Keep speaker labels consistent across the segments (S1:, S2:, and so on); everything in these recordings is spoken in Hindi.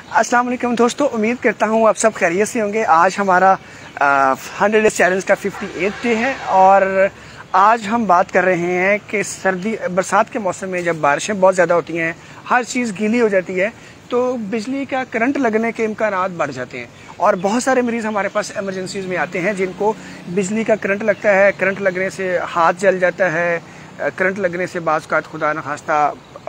S1: अस्सलाम वालेकुम दोस्तों, उम्मीद करता हूँ आप सब खैरियत से होंगे। आज हमारा 100 डेज चैलेंज का 58 डे है और आज हम बात कर रहे हैं कि बरसात के मौसम में जब बारिशें बहुत ज़्यादा होती हैं, हर चीज़ गीली हो जाती है, तो बिजली का करंट लगने के इम्कानात बढ़ जाते हैं। और बहुत सारे मरीज़ हमारे पास एमरजेंसीज में आते हैं जिनको बिजली का करंट लगता है। करंट लगने से हाथ जल जाता है, करंट लगने से बाज़ का खुदा न खास्ता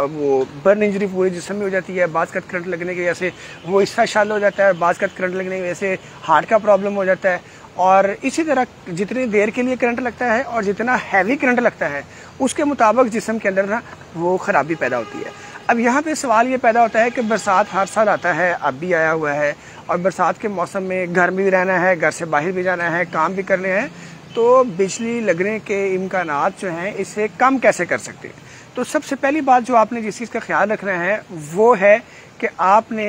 S1: वो बर्न इंजरी पूरे जिस्म में हो जाती है। बाज़ का करंट लगने की वजह से वो हिस्सा शाल हो जाता है, बाज़ का करंट लगने की वजह से हार्ट का प्रॉब्लम हो जाता है। और इसी तरह जितनी देर के लिए करंट लगता है और जितना हैवी करंट लगता है उसके मुताबिक जिस्म के अंदर ना वो ख़राबी पैदा होती है। अब यहाँ पे सवाल ये पैदा होता है कि बरसात हर साल आता है, अब भी आया हुआ है, और बरसात के मौसम में घर में भी रहना है, घर से बाहर भी जाना है, काम भी करने हैं, तो बिजली लगने के इम्कानात जो हैं इसे कम कैसे कर सकते हैं। तो सबसे पहली बात जो आपने जिस चीज़ का ख्याल रखना है वो है कि आपने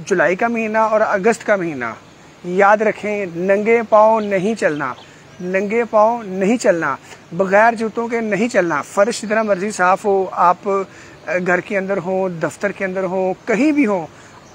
S1: जुलाई का महीना और अगस्त का महीना याद रखें, नंगे पाँव नहीं चलना, नंगे पाँव नहीं चलना, बग़ैर जूतों के नहीं चलना। फ़र्श जितना मर्ज़ी साफ़ हो, आप घर के अंदर हो, दफ्तर के अंदर हो, कहीं भी हो,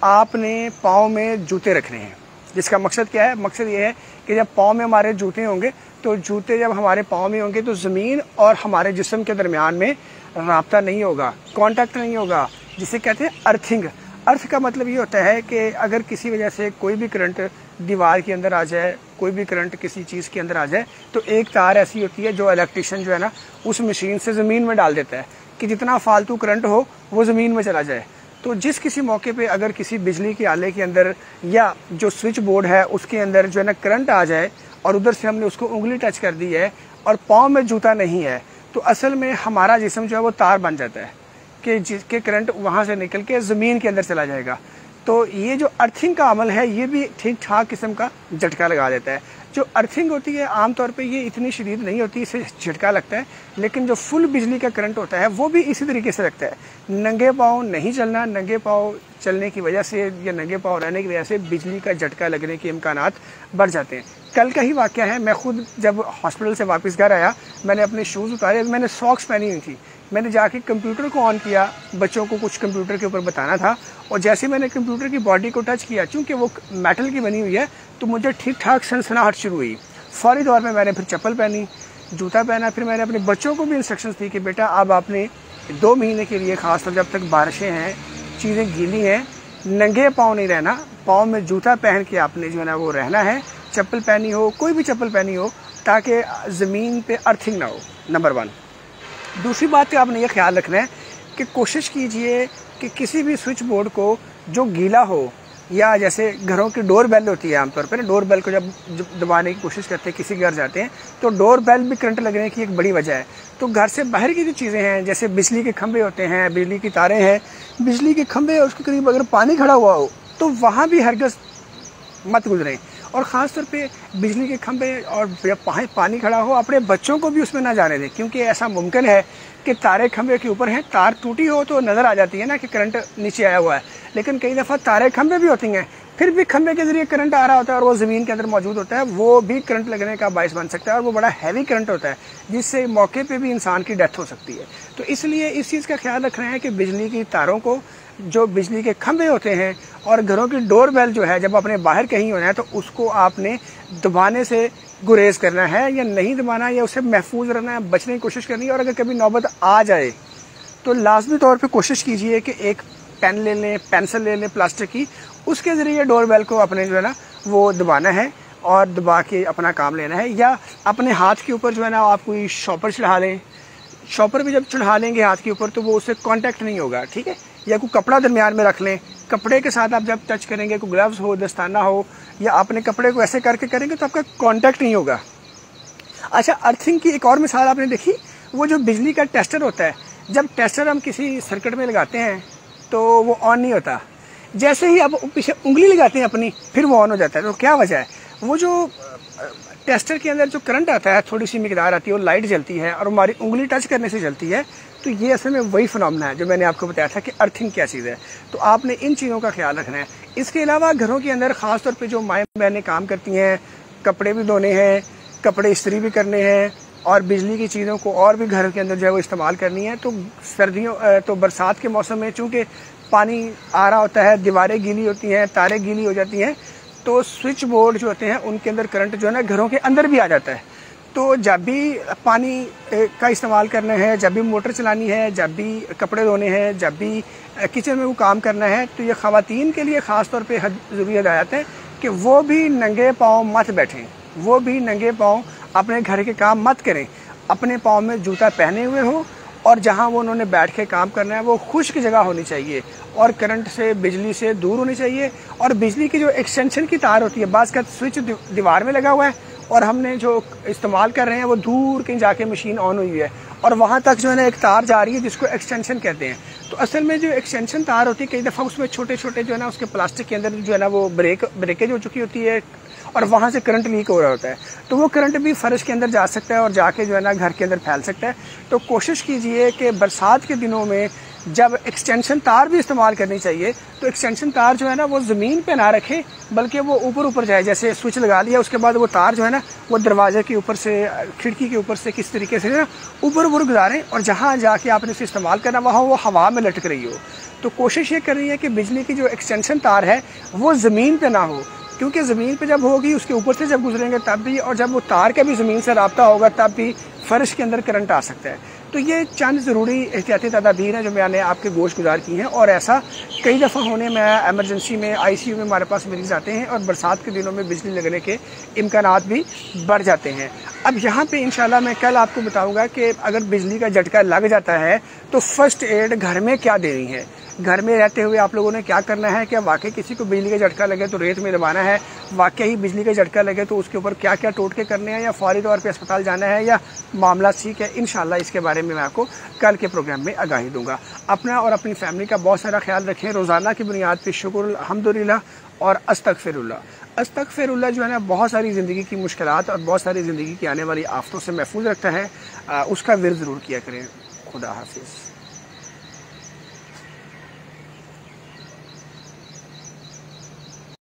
S1: आपने पाँव में जूते रखने हैं। जिसका मकसद क्या है? मकसद ये है कि जब पाँव में हमारे जूते होंगे तो जूते जब हमारे पाँव में होंगे तो ज़मीन और हमारे जिस्म के दरमियान में राब्ता नहीं होगा, कांटेक्ट नहीं होगा, जिसे कहते हैं अर्थिंग। अर्थ का मतलब ये होता है कि अगर किसी वजह से कोई भी करंट दीवार के अंदर आ जाए, कोई भी करंट किसी चीज़ के अंदर आ जाए, तो एक तार ऐसी होती है जो इलेक्ट्रिशियन जो है ना उस मशीन से ज़मीन में डाल देता है कि जितना फालतू करंट हो वो ज़मीन में चला जाए। तो जिस किसी मौके पे अगर किसी बिजली के आले के अंदर या जो स्विच बोर्ड है उसके अंदर जो है ना करंट आ जाए और उधर से हमने उसको उंगली टच कर दी है और पाँव में जूता नहीं है, तो असल में हमारा जिस्म जो है वो तार बन जाता है कि जिसके करंट वहाँ से निकल के ज़मीन के अंदर चला जाएगा। तो ये जो अर्थिंग का अमल है ये भी ठीक ठाक किस्म का झटका लगा देता है। जो अर्थिंग होती है आमतौर पे ये इतनी शदीद नहीं होती, इसे झटका लगता है, लेकिन जो फुल बिजली का करंट होता है वो भी इसी तरीके से लगता है। नंगे पाँव नहीं चलना, नंगे पाँव चलने की वजह से या नंगे पाँव रहने की वजह से बिजली का झटका लगने के इम्कानात बढ़ जाते हैं। कल का ही वाक़या है, मैं खुद जब हॉस्पिटल से वापस घर आया, मैंने अपने शूज़ उतारे, मैंने सॉक्स पहनी हुई थी, मैंने जाके कंप्यूटर को ऑन किया, बच्चों को कुछ कंप्यूटर के ऊपर बताना था, और जैसे मैंने कंप्यूटर की बॉडी को टच किया, चूँकि वो मेटल की बनी हुई है, तो मुझे ठीक ठाक सनसनाहट शुरू हुई। फौरी तौर में मैंने फिर चप्पल पहनी, जूता पहना। फिर मैंने अपने बच्चों को भी इंस्ट्रक्शंस दी कि बेटा अब आपने 2 महीने के लिए, खासतौर जब तक बारिशें हैं, चीज़ें गीली हैं, नंगे पाँव नहीं रहना, पाँव में जूता पहन के आपने जो है ना वो रहना है। चप्पल पहनी हो, कोई भी चप्पल पहनी हो, ताकि ज़मीन पे अर्थिंग ना हो, नंबर 1। दूसरी बात कि आपने ये ख्याल रखना है कि कोशिश कीजिए कि किसी भी स्विच बोर्ड को जो गीला हो, या जैसे घरों की डोर बेल होती है आमतौर पर, डोर बेल को जब दबाने की कोशिश करते हैं, किसी घर जाते हैं, तो डोर बेल भी करंट लगने की एक बड़ी वजह है। तो घर से बाहर की जो चीज़ें हैं, जैसे बिजली के खंभे होते हैं, बिजली की तारें हैं, बिजली के खंभे और उसके करीब अगर पानी खड़ा हुआ हो तो वहाँ भी हरगिज़ मत गुजरें। और ख़ास तौर पे बिजली के खंभे और जब पानी खड़ा हो, अपने बच्चों को भी उसमें ना जाने दें, क्योंकि ऐसा मुमकिन है कि तारे खंभे के ऊपर हैं, तार टूटी हो तो नज़र आ जाती है ना कि करंट नीचे आया हुआ है, लेकिन कई दफ़ा तारे खंभे भी होती हैं, फिर भी खंभे के ज़रिए करंट आ रहा होता है और वो ज़मीन के अंदर मौजूद होता है, वो भी करंट लगने का बायस बन सकता है, और वो बड़ा हैवी करंट होता है जिससे मौके पे भी इंसान की डेथ हो सकती है। तो इसलिए इस चीज़ का ख्याल रखना है कि बिजली की तारों को, जो बिजली के खंभे होते हैं और घरों की डोर बेल जो है, जब अपने बाहर कहीं होना है तो उसको आपने दबाने से गुरेज करना है या नहीं दबाना, या उससे महफूज रहना है, बचने की कोशिश करनी है। और अगर कभी नौबत आ जाए तो लाजमी तौर पे कोशिश कीजिए कि एक पेन ले लें, पेंसिल ले लें प्लास्टिक की, उसके ज़रिए डोर बेल को अपने जो है ना वो दबाना है और दबा के अपना काम लेना है। या अपने हाथ के ऊपर जो है ना आप कोई शॉपर चढ़ा लें, शॉपर भी जब चढ़ा लेंगे हाथ के ऊपर तो वो उससे कांटेक्ट नहीं होगा, ठीक है। या कोई कपड़ा दरमियान में रख लें, कपड़े के साथ आप जब टच करेंगे, कोई ग्लव्स हो, दस्ताना हो, या अपने कपड़े को ऐसे करके करेंगे तो आपका कांटेक्ट नहीं होगा। अच्छा, अर्थिंग की एक और मिसाल आपने देखी, वो जो बिजली का टेस्टर होता है, जब टेस्टर हम किसी सर्किट में लगाते हैं तो वो ऑन नहीं होता, जैसे ही अब पीछे उंगली लगाते हैं अपनी, फिर वो ऑन हो जाता है। तो क्या वजह है? वो जो टेस्टर के अंदर जो करंट आता है, थोड़ी सी मिकदार आती है, वो लाइट जलती है और हमारी उंगली टच करने से जलती है। तो ये असल में वही फिनोमेना है जो मैंने आपको बताया था कि अर्थिंग क्या चीज़ है। तो आपने इन चीज़ों का ख्याल रखना है। इसके अलावा घरों के अंदर ख़ास तौर पे जो माएँ बहनें काम करती हैं, कपड़े भी धोने हैं, कपड़े इस्त्री भी करने हैं, और बिजली की चीज़ों को और भी घर के अंदर जो है वो इस्तेमाल करनी है, तो बरसात के मौसम में चूँकि पानी आ रहा होता है, दीवारें गीली होती हैं, तारें गीली हो जाती हैं, तो स्विच बोर्ड जो होते हैं उनके अंदर करंट जो है ना घरों के अंदर भी आ जाता है। तो जब भी पानी का इस्तेमाल करना है, जब भी मोटर चलानी है, जब भी कपड़े धोने हैं, जब भी किचन में वो काम करना है, तो ये ख़वातीन के लिए ख़ास तौर पे ज़रूरी हदायत है कि वो भी नंगे पाँव मत बैठें, वो भी नंगे पाँव अपने घर के काम मत करें। अपने पाँव में जूता पहने हुए हो और जहाँ वो उन्होंने बैठ के काम करना है वो खुश्क जगह होनी चाहिए और करंट से, बिजली से दूर होनी चाहिए। और बिजली की जो एक्सटेंशन की तार होती है, बाज़ का स्विच दीवार में लगा हुआ है और हमने जो इस्तेमाल कर रहे हैं वो दूर कहीं जाके मशीन ऑन हुई है और वहाँ तक जो है ना एक तार जा रही है जिसको एक्सटेंशन कहते हैं। तो असल में जो एक्सटेंशन तार होती है कई दफ़ा उसमें छोटे छोटे जो है ना उसके प्लास्टिक के अंदर जो है ना वो ब्रेकेज हो चुकी होती है और वहाँ से करंट लीक हो रहा होता है, तो वो करंट भी फर्श के अंदर जा सकता है और जाके जो है ना घर के अंदर फैल सकता है। तो कोशिश कीजिए कि बरसात के दिनों में जब एक्सटेंशन तार भी इस्तेमाल करनी चाहिए तो एक्सटेंशन तार जो है ना वो ज़मीन पे ना रखें बल्कि वो ऊपर ऊपर जाए। जैसे स्विच लगा लिया उसके बाद वो तार जो है ना वो दरवाजे के ऊपर से, खिड़की के ऊपर से किस तरीके से ना ऊपर ऊपर गुजारें और जहाँ जाके आपने इसे इस्तेमाल करना वहाँ वो हवा में लटक रही हो। तो कोशिश ये कर रही है कि बिजली की जो एक्सटेंशन तार है वो ज़मीन पे ना हो, क्योंकि ज़मीन पे जब होगी उसके ऊपर से जब गुजरेंगे तब भी, और जब वो तार का भी ज़मीन से राब्ता होगा तब भी फ़र्श के अंदर करंट आ सकता है। तो ये चंद ज़रूरी एहतियाती तदाबीर हैं जो मैंने आपके गोश गुजार की हैं और ऐसा कई दफ़ा होने में एमरजेंसी में, ICU में हमारे पास मरीज़ आते हैं और बरसात के दिनों में बिजली लगने के इम्कानात भी बढ़ जाते हैं। अब यहाँ पे इंशाल्लाह मैं कल आपको बताऊँगा कि अगर बिजली का झटका लग जाता है तो फ़र्स्ट एड घर में क्या देनी है। घर में रहते हुए आप लोगों ने क्या करना है कि वाकई किसी को बिजली का झटका लगे तो रेत में दबाना है, वाकई बिजली का झटका लगे तो उसके ऊपर क्या क्या टोटके करने हैं, या फौरी तौर पे अस्पताल जाना है, या मामला ठीक है। इंशाल्लाह इसके बारे में मैं आपको कल के प्रोग्राम में आगाही दूंगा। अपना और अपनी फैमिली का बहुत सारा ख्याल रखें। रोज़ाना की बुनियाद पर शुक्र, अल्हम्दुलिल्लाह और अस्तगफिरुल्लाह। अस्तगफिरुल्लाह जो है ना बहुत सारी ज़िंदगी की मुश्किलात और बहुत सारी ज़िंदगी की आने वाली आफतों से महफूज रखता है। उसका विर्द ज़रूर किया करें। खुदा हाफिज़।